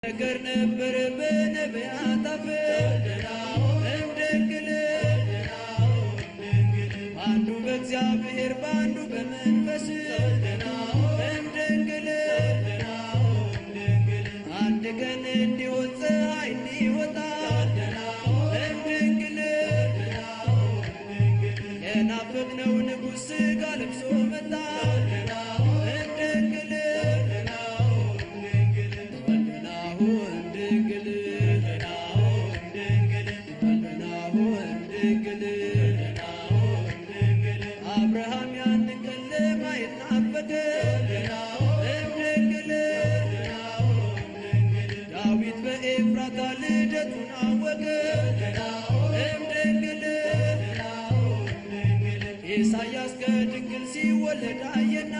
ነገር ነበር በነቢያት አፍ እምድንግል አንዱ በእግዚአብሔር በአንዱ በመንፈስ እምድንግል አንድ ቀን እንዲሆን ፀሐይ እንዲወጣ እምድንግል የናፈቅነው ንጉሥ ሥጋ ለብሶ መጣ እምድንግል አብርሃም ያንን ቀን ለማየት ናፈቀ እምድንግል ዳዊት በኤፍራታ ልደቱን አወቀ እምድንግል ኢሳያስ ከድንግል ሲወለድ አየና